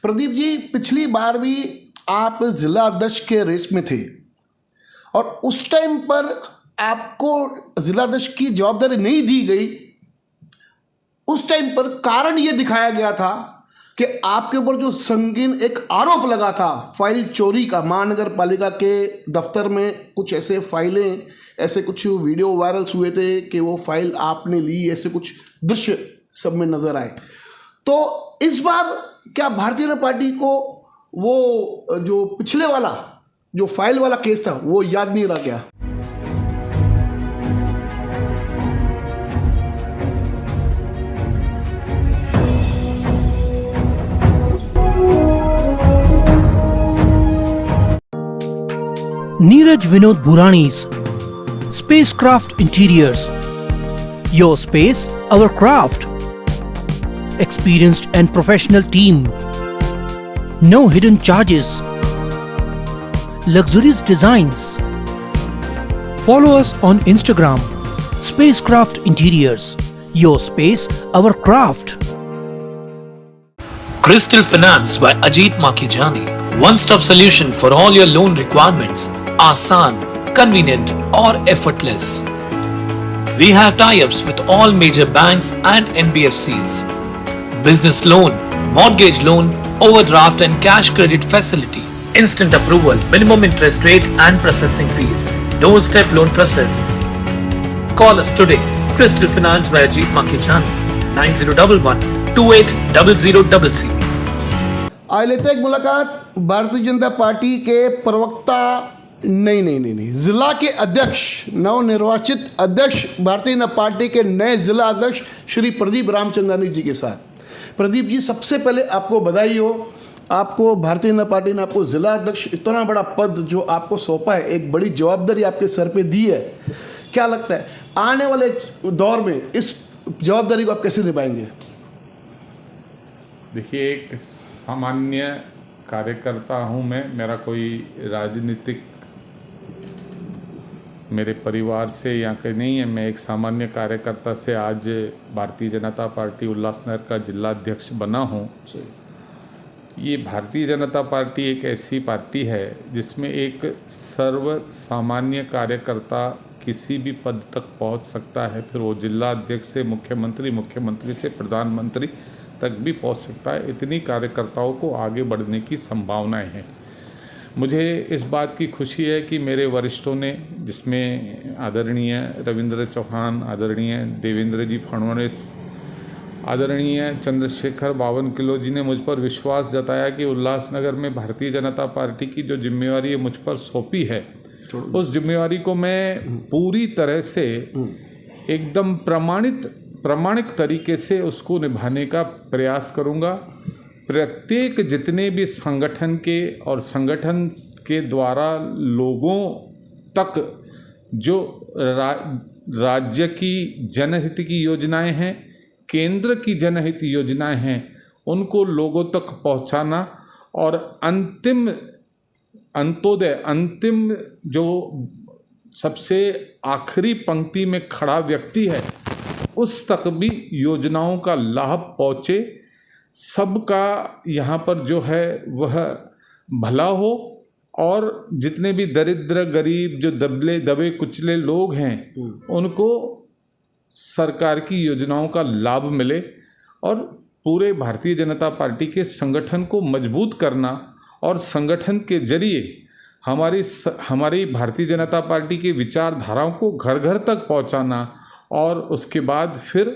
प्रदीप जी, पिछली बार भी आप जिला अध्यक्ष के रेस में थे और उस टाइम पर आपको जिला अध्यक्ष की जवाबदारी नहीं दी गई। उस टाइम पर कारण ये दिखाया गया था कि आपके ऊपर जो संगीन एक आरोप लगा था फाइल चोरी का, महानगर पालिका के दफ्तर में कुछ ऐसे फाइलें, ऐसे कुछ वीडियो वायरल्स हुए थे कि वो फाइल आपने ली, ऐसे कुछ दृश्य सब में नजर आए। तो इस बार क्या भारतीय जनता पार्टी को वो जो पिछले वाला जो फाइल वाला केस था वो याद नहीं रह गया? Neeraj Vinod Burani's Spacecraft Interiors. Your space, our craft. Experienced and professional team. No hidden charges. Luxurious designs. Follow us on Instagram. Spacecraft Interiors. Your space, our craft. Crystal Finance by Ajit Makhijani. One-stop solution for all your loan requirements. Asan, convenient or effortless. We have tie-ups with all major banks and NBFCs. Business loan, mortgage loan, overdraft and cash credit facility. Instant approval, minimum interest rate and processing fees. Doorstep loan process. Call us today. Crystal Finance by Ajit Makhijani. 9011-280000. आज लेते हैं एक मुलाकात Bharatiya Janata party के प्रवक्ता नहीं जिला के अध्यक्ष, नवनिर्वाचित अध्यक्ष भारतीय जनता पार्टी के नए जिला अध्यक्ष श्री प्रदीप रामचंद्रानी जी के साथ। प्रदीप जी, सबसे पहले आपको बधाई हो। आपको भारतीय जनता पार्टी ने आपको जिला अध्यक्ष, इतना बड़ा पद जो आपको सौंपा है, एक बड़ी जवाबदारी आपके सर पे दी है। क्या लगता है आने वाले दौर में इस जवाबदारी को आप कैसे निभाएंगे? देखिए, एक सामान्य कार्यकर्ता हूँ मैं। मेरा कोई राजनीतिक मेरे परिवार से यहाँ कहीं नहीं है। मैं एक सामान्य कार्यकर्ता से आज भारतीय जनता पार्टी उल्लासनगर का जिला अध्यक्ष बना हूँ। ये भारतीय जनता पार्टी एक ऐसी पार्टी है जिसमें एक सर्व सामान्य कार्यकर्ता किसी भी पद तक पहुँच सकता है। फिर वो जिला अध्यक्ष से मुख्यमंत्री, मुख्यमंत्री से प्रधानमंत्री तक भी पहुंच सकता है। इतनी कार्यकर्ताओं को आगे बढ़ने की संभावनाएं हैं। मुझे इस बात की खुशी है कि मेरे वरिष्ठों ने, जिसमें आदरणीय रविंद्र चौहान, आदरणीय देवेंद्र जी फडणवीस, आदरणीय चंद्रशेखर बावनकुळे जी ने मुझ पर विश्वास जताया कि उल्लासनगर में भारतीय जनता पार्टी की जो जिम्मेवारी है मुझ पर सौंपी है, उस जिम्मेवारी को मैं पूरी तरह से एकदम प्रामाणिक तरीके से उसको निभाने का प्रयास करूंगा। प्रत्येक जितने भी संगठन के और संगठन के द्वारा लोगों तक जो राज्य की जनहित की योजनाएं हैं, केंद्र की जनहित योजनाएं हैं, उनको लोगों तक पहुंचाना और अंतिम जो सबसे आखिरी पंक्ति में खड़ा व्यक्ति है उस तक भी योजनाओं का लाभ पहुँचे, सबका यहाँ पर जो है वह भला हो और जितने भी दरिद्र गरीब जो दबे कुचले लोग हैं उनको सरकार की योजनाओं का लाभ मिले और पूरे भारतीय जनता पार्टी के संगठन को मजबूत करना और संगठन के जरिए हमारी भारतीय जनता पार्टी की विचारधाराओं को घर घर तक पहुँचाना। और उसके बाद फिर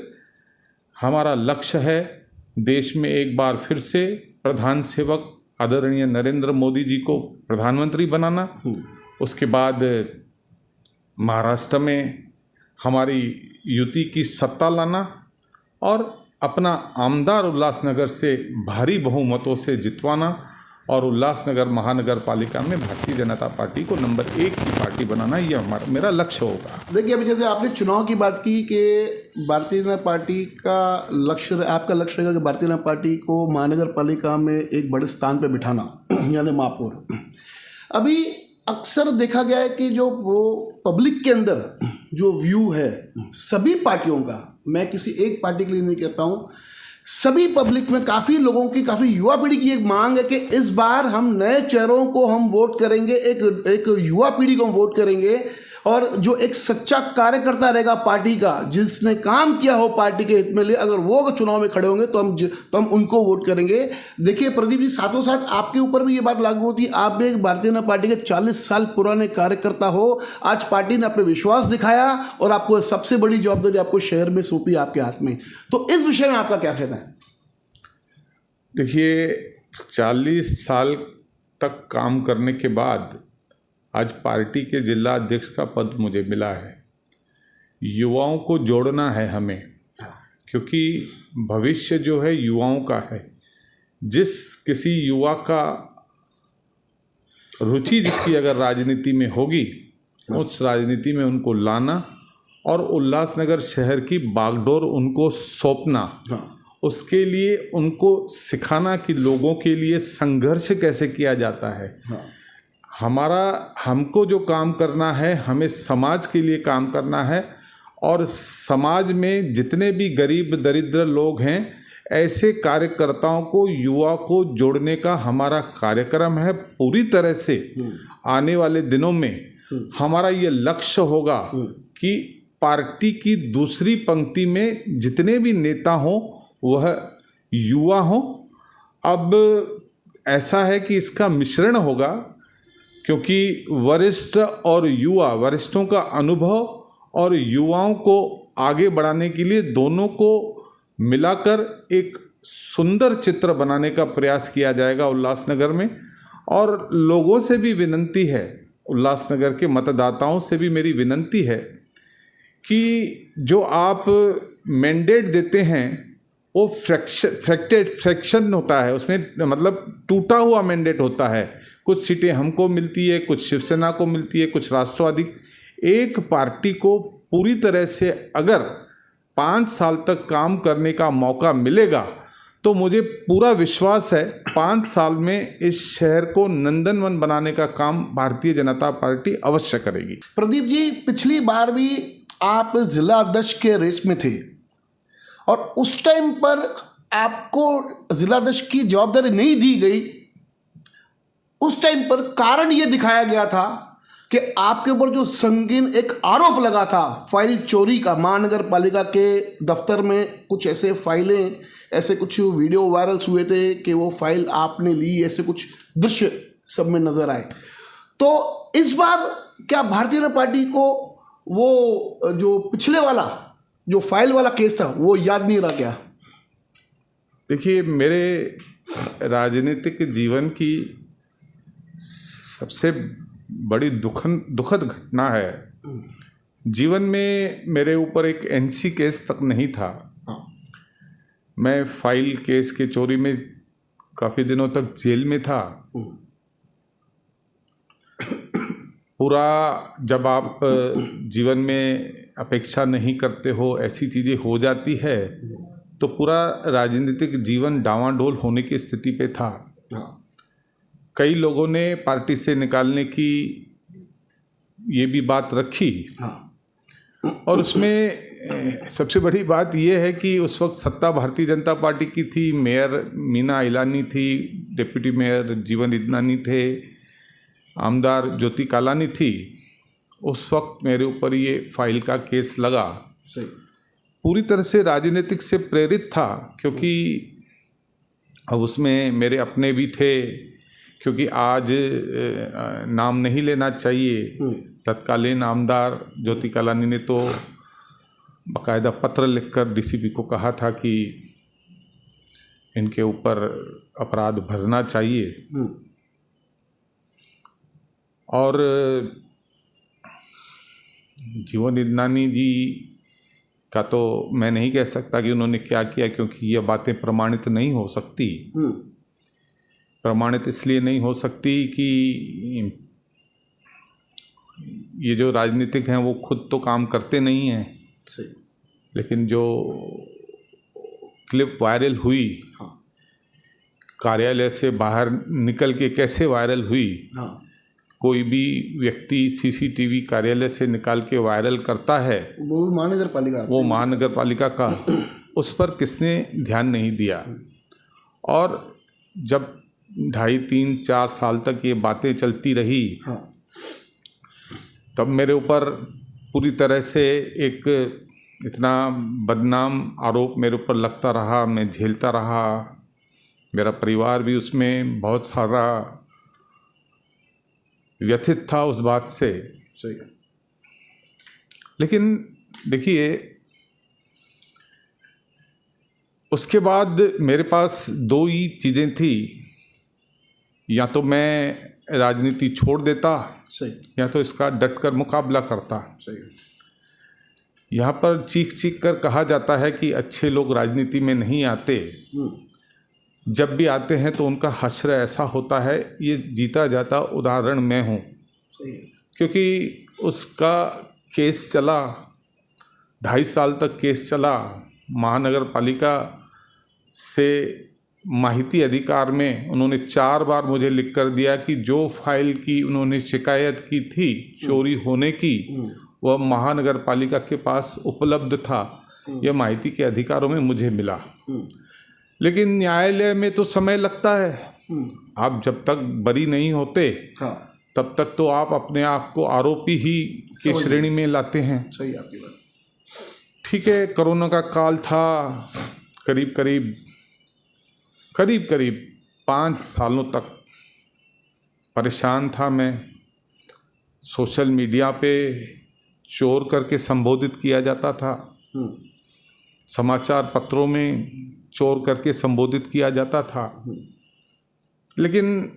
हमारा लक्ष्य है देश में एक बार फिर से प्रधान सेवक आदरणीय नरेंद्र मोदी जी को प्रधानमंत्री बनाना। उसके बाद महाराष्ट्र में हमारी युति की सत्ता लाना और अपना आमदार उल्लासनगर से भारी बहुमतों से जितवाना और उल्लासनगर महानगर पालिका में भारतीय जनता पार्टी को नंबर 1 की पार्टी बनाना, ये मेरा लक्ष्य होगा। देखिए, अभी जैसे आपने चुनाव की बात की कि भारतीय जनता पार्टी का लक्ष्य, आपका लक्ष्य रहेगा कि भारतीय जनता पार्टी को महानगर पालिका में एक बड़े स्थान पर बिठाना, यानी महापौर। अभी अक्सर देखा गया है कि जो वो पब्लिक के अंदर जो व्यू है सभी पार्टियों का, मैं किसी एक पार्टी के लिए नहीं कहता हूँ, सभी पब्लिक में काफ़ी लोगों की, काफ़ी युवा पीढ़ी की एक मांग है कि इस बार हम नए चेहरों को हम वोट करेंगे, एक युवा पीढ़ी को हम वोट करेंगे, और जो एक सच्चा कार्यकर्ता रहेगा पार्टी का, जिसने काम किया हो पार्टी के हित में लिए, अगर वो अगर चुनाव में खड़े होंगे तो हम उनको वोट करेंगे। देखिए प्रदीप जी, साथों साथ आपके ऊपर भी ये बात लागू होती है। आप भी एक भारतीय जनता पार्टी के 40 साल पुराने कार्यकर्ता हो। आज पार्टी ने अपने विश्वास दिखाया और आपको सबसे बड़ी जवाबदारी आपको शहर में सौंपी, आपके हाथ में। तो इस विषय में आपका क्या कहना है? देखिए, 40 साल तक काम करने के बाद आज पार्टी के जिला अध्यक्ष का पद मुझे मिला है। युवाओं को जोड़ना है हमें, क्योंकि भविष्य जो है युवाओं का है। जिस किसी युवा का रुचि जिसकी अगर राजनीति में होगी, उस राजनीति में उनको लाना और उल्लासनगर शहर की बागडोर उनको सौंपना, उसके लिए उनको सिखाना कि लोगों के लिए संघर्ष कैसे किया जाता है। हमको जो काम करना है, हमें समाज के लिए काम करना है, और समाज में जितने भी गरीब दरिद्र लोग हैं, ऐसे कार्यकर्ताओं को, युवा को जोड़ने का हमारा कार्यक्रम है। पूरी तरह से आने वाले दिनों में हमारा ये लक्ष्य होगा कि पार्टी की दूसरी पंक्ति में जितने भी नेता हों वह युवा हों। अब ऐसा है कि इसका मिश्रण होगा, क्योंकि वरिष्ठ और युवा, वरिष्ठों का अनुभव और युवाओं को आगे बढ़ाने के लिए दोनों को मिलाकर एक सुंदर चित्र बनाने का प्रयास किया जाएगा उल्लासनगर में। और लोगों से भी विनंती है, उल्लासनगर के मतदाताओं से भी मेरी विनंती है कि जो आप मैंडेट देते हैं वो फ्रैक्शन होता है, उसमें मतलब टूटा हुआ मैंडेट होता है। कुछ सीटें हमको मिलती है, कुछ शिवसेना को मिलती है, कुछ राष्ट्रवादी। एक पार्टी को पूरी तरह से अगर 5 साल तक काम करने का मौका मिलेगा तो मुझे पूरा विश्वास है 5 साल में इस शहर को नंदनवन बनाने का काम भारतीय जनता पार्टी अवश्य करेगी। प्रदीप जी, पिछली बार भी आप जिला अध्यक्ष के रेस में थे और उस टाइम पर आपको जिला अध्यक्ष की जवाबदारी नहीं दी गई। उस टाइम पर कारण यह दिखाया गया था कि आपके ऊपर जो संगीन एक आरोप लगा था फाइल चोरी का, महानगर पालिका के दफ्तर में कुछ ऐसे फाइलें, ऐसे कुछ वीडियो वायरल्स हुए थे कि वो फाइल आपने ली, ऐसे कुछ दृश्य सब में नजर आए। तो इस बार क्या भारतीय जनता पार्टी को वो जो पिछले वाला जो फाइल वाला केस था वो याद नहीं रहा क्या? देखिए, मेरे राजनीतिक जीवन की सबसे बड़ी दुखद घटना है। जीवन में मेरे ऊपर एक एनसी केस तक नहीं था। मैं फाइल केस के चोरी में काफ़ी दिनों तक जेल में था। पूरा जब आप जीवन में अपेक्षा नहीं करते हो, ऐसी चीज़ें हो जाती है, तो पूरा राजनीतिक जीवन डावाडोल होने की स्थिति पे था। कई लोगों ने पार्टी से निकालने की ये भी बात रखी। और उसमें सबसे बड़ी बात यह है कि उस वक्त सत्ता भारतीय जनता पार्टी की थी। मेयर मीना इलानी थी, डिप्टी मेयर जीवन इदनानी थे, आमदार ज्योति कालानी थी। उस वक्त मेरे ऊपर ये फाइल का केस लगा। सही। पूरी तरह से राजनीतिक से प्रेरित था, क्योंकि अब उसमें मेरे अपने भी थे। क्योंकि आज नाम नहीं लेना चाहिए, तत्कालीन आमदार ज्योति कालानी ने तो बाकायदा पत्र लिखकर डीसीपी को कहा था कि इनके ऊपर अपराध भरना चाहिए। और जीवन इदनानी जी का तो मैं नहीं कह सकता कि उन्होंने क्या किया, क्योंकि ये बातें प्रमाणित नहीं हो सकती। प्रमाणित इसलिए नहीं हो सकती कि ये जो राजनीतिक हैं वो खुद तो काम करते नहीं हैं। सही। लेकिन जो क्लिप वायरल हुई, कार्यालय से बाहर निकल के कैसे वायरल हुई, कोई भी व्यक्ति सीसीटीवी कार्यालय से निकाल के वायरल करता है, वो महानगर पालिका का उस पर किसने ध्यान नहीं दिया। और जब 2.5, 3, 4 साल तक ये बातें चलती रही, हाँ, तब मेरे ऊपर पूरी तरह से एक इतना बदनाम आरोप मेरे ऊपर लगता रहा, मैं झेलता रहा, मेरा परिवार भी उसमें बहुत सारा व्यथित था उस बात से। सही है। लेकिन देखिए, उसके बाद मेरे पास 2 ही चीज़ें थी, या तो मैं राजनीति छोड़ देता सही, या तो इसका डटकर मुकाबला करता। सही है। यहाँ पर चीख चीख कर कहा जाता है कि अच्छे लोग राजनीति में नहीं आते, जब भी आते हैं तो उनका हश्र ऐसा होता है। ये जीता जाता उदाहरण मैं हूँ, सही है। क्योंकि उसका केस चला, 2.5 साल तक केस चला। महानगर पालिका से माहिती अधिकार में उन्होंने 4 बार मुझे लिख कर दिया कि जो फाइल की उन्होंने शिकायत की थी चोरी होने की, वह महानगर पालिका के पास उपलब्ध था। यह माहिती के अधिकारों में मुझे मिला। लेकिन न्यायालय में तो समय लगता है। आप जब तक बरी नहीं होते, हाँ, तब तक तो आप अपने आप को आरोपी ही की श्रेणी में लाते हैं। सही आपकी बात। ठीक है, कोरोना का काल था, करीब करीब 5 सालों तक परेशान था मैं। सोशल मीडिया पे चोर करके संबोधित किया जाता था, समाचार पत्रों में चोर करके संबोधित किया जाता था। लेकिन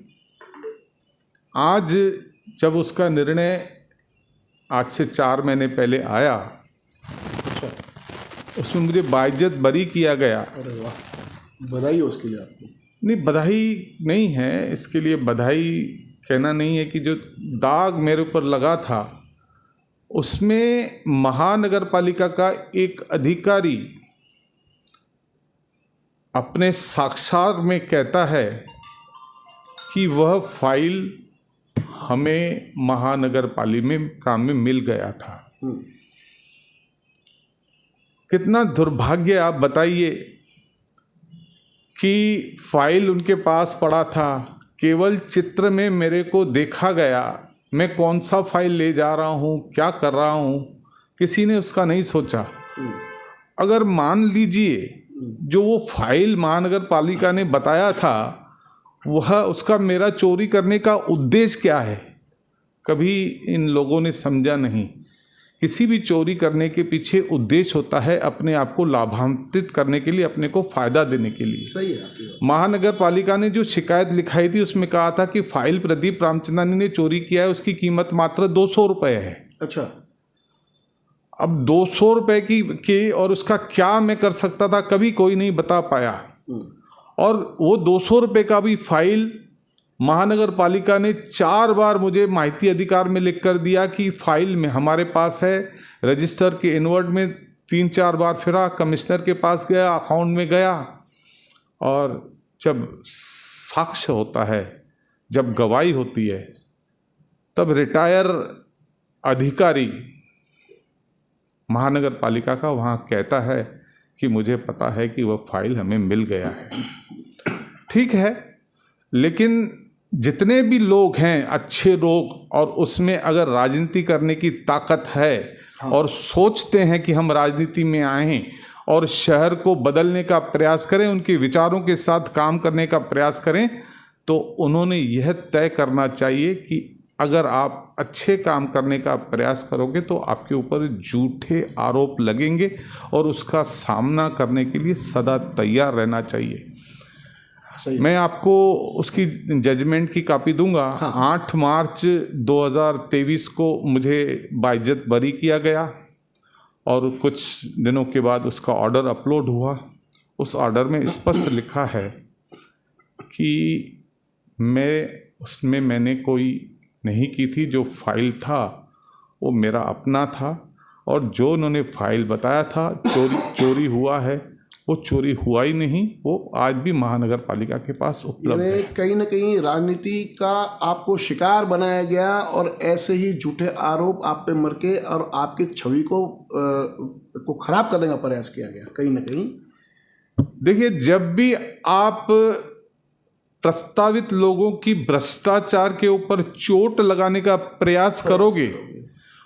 आज जब उसका निर्णय आज से 4 महीने पहले आया, उसमें मुझे बाइज्जत बरी किया गया। अरे वाह, बधाई हो उसके लिए आपको। नहीं, बधाई नहीं है, इसके लिए बधाई कहना नहीं है। कि जो दाग मेरे ऊपर लगा था, उसमें महानगर पालिका का एक अधिकारी अपने साक्षात में कहता है कि वह फाइल हमें महानगर पालिका में मिल गया था। कितना दुर्भाग्य, आप बताइए कि फाइल उनके पास पड़ा था, केवल चित्र में मेरे को देखा गया, मैं कौन सा फाइल ले जा रहा हूँ, क्या कर रहा हूँ, किसी ने उसका नहीं सोचा। अगर मान लीजिए जो वो फाइल महानगर पालिका ने बताया था, वह उसका मेरा चोरी करने का उद्देश्य क्या है, कभी इन लोगों ने समझा नहीं। किसी भी चोरी करने के पीछे उद्देश्य होता है अपने आप को लाभान्वित करने के लिए, अपने को फायदा देने के लिए। सही है आपकी बात। महानगर पालिका ने जो शिकायत लिखाई थी, उसमें कहा था कि फाइल प्रदीप रामचंदानी ने चोरी किया है, उसकी कीमत मात्र 200 रुपये है। अच्छा, अब 200 रुपये की और उसका क्या मैं कर सकता था, कभी कोई नहीं बता पाया। और वो 200 रुपये का भी फाइल महानगर पालिका ने 4 बार मुझे माहिती अधिकार में लिख कर दिया कि फाइल में हमारे पास है। रजिस्टर के इनवर्ड में 3-4 बार फिरा, कमिश्नर के पास गया, अकाउंट में गया। और जब साक्ष्य होता है, जब गवाही होती है, तब रिटायर अधिकारी महानगर पालिका का वहाँ कहता है कि मुझे पता है कि वह फाइल हमें मिल गया है। ठीक है, लेकिन जितने भी लोग हैं अच्छे लोग, और उसमें अगर राजनीति करने की ताकत है, और सोचते हैं कि हम राजनीति में आएं और शहर को बदलने का प्रयास करें, उनके विचारों के साथ काम करने का प्रयास करें, तो उन्होंने यह तय करना चाहिए कि अगर आप अच्छे काम करने का प्रयास करोगे तो आपके ऊपर झूठे आरोप लगेंगे, और उसका सामना करने के लिए सदा तैयार रहना चाहिए। मैं आपको उसकी जजमेंट की कॉपी दूंगा। 8 मार्च 2023 को मुझे बाइज्जत बरी किया गया, और कुछ दिनों के बाद उसका ऑर्डर अपलोड हुआ। उस ऑर्डर में स्पष्ट लिखा है कि मैंने कोई नहीं की थी। जो फाइल था वो मेरा अपना था, और जो उन्होंने फाइल बताया था चोरी हुआ है, वो चोरी हुआ ही नहीं, वो आज भी महानगर पालिका के पास उपलब्ध है। कहीं ना कहीं राजनीति का आपको शिकार बनाया गया, और ऐसे ही झूठे आरोप आप पे मर के और आपकी छवि को खराब करने का प्रयास किया गया कहीं ना कहीं। देखिए, जब भी आप प्रस्तावित लोगों की भ्रष्टाचार के ऊपर चोट लगाने का प्रयास करोगे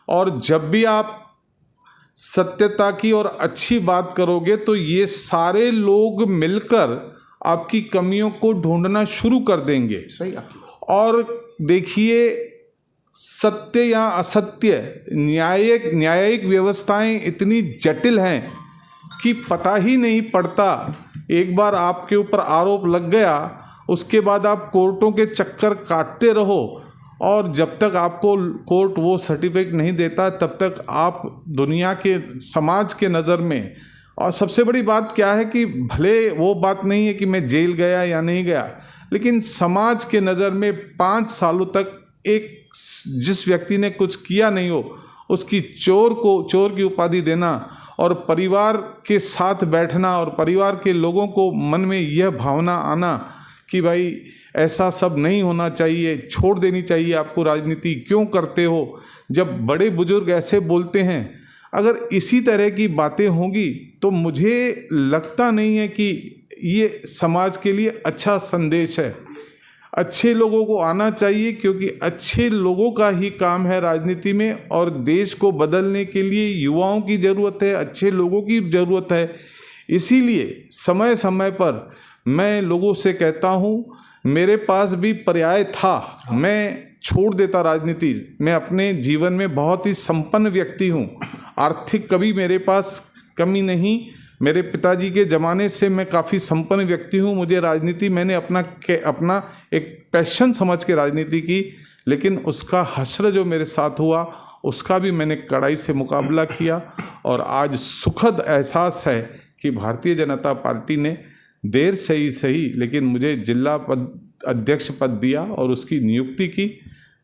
और जब भी आप सत्यता की और अच्छी बात करोगे तो ये सारे लोग मिलकर आपकी कमियों को ढूंढना शुरू कर देंगे। सही आपकी बात। और देखिए, सत्य या असत्य, न्यायिक व्यवस्थाएं इतनी जटिल हैं कि पता ही नहीं पड़ता। एक बार आपके ऊपर आरोप लग गया, उसके बाद आप कोर्टों के चक्कर काटते रहो और जब तक आपको कोर्ट वो सर्टिफिकेट नहीं देता तब तक आप दुनिया के, समाज के नज़र में, और सबसे बड़ी बात क्या है कि भले वो बात नहीं है कि मैं जेल गया या नहीं गया, लेकिन समाज के नज़र में 5 सालों तक एक जिस व्यक्ति ने कुछ किया नहीं हो उसकी चोर की उपाधि देना और परिवार के साथ बैठना और परिवार के लोगों को मन में यह भावना आना कि भाई ऐसा सब नहीं होना चाहिए, छोड़ देनी चाहिए आपको, राजनीति क्यों करते हो। जब बड़े बुजुर्ग ऐसे बोलते हैं, अगर इसी तरह की बातें होंगी तो मुझे लगता नहीं है कि ये समाज के लिए अच्छा संदेश है। अच्छे लोगों को आना चाहिए क्योंकि अच्छे लोगों का ही काम है राजनीति में, और देश को बदलने के लिए युवाओं की ज़रूरत है, अच्छे लोगों की ज़रूरत है। इसीलिए समय समय पर मैं लोगों से कहता हूँ, मेरे पास भी पर्याय था, मैं छोड़ देता राजनीति। मैं अपने जीवन में बहुत ही संपन्न व्यक्ति हूँ, आर्थिक कभी मेरे पास कमी नहीं। मेरे पिताजी के ज़माने से मैं काफ़ी संपन्न व्यक्ति हूँ। मुझे राजनीति, मैंने अपना एक पैशन समझ के राजनीति की, लेकिन उसका हश्र जो मेरे साथ हुआ उसका भी मैंने कड़ाई से मुकाबला किया। और आज सुखद एहसास है कि भारतीय जनता पार्टी ने देर से ही सही लेकिन मुझे जिला अध्यक्ष पद दिया और उसकी नियुक्ति की।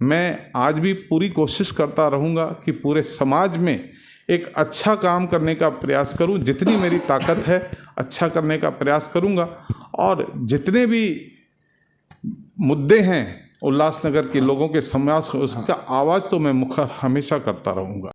मैं आज भी पूरी कोशिश करता रहूँगा कि पूरे समाज में एक अच्छा काम करने का प्रयास करूं, जितनी मेरी ताकत है अच्छा करने का प्रयास करूंगा। और जितने भी मुद्दे हैं उल्लासनगर के लोगों के समाज, उसका आवाज़ तो मैं मुखर हमेशा करता रहूंगा।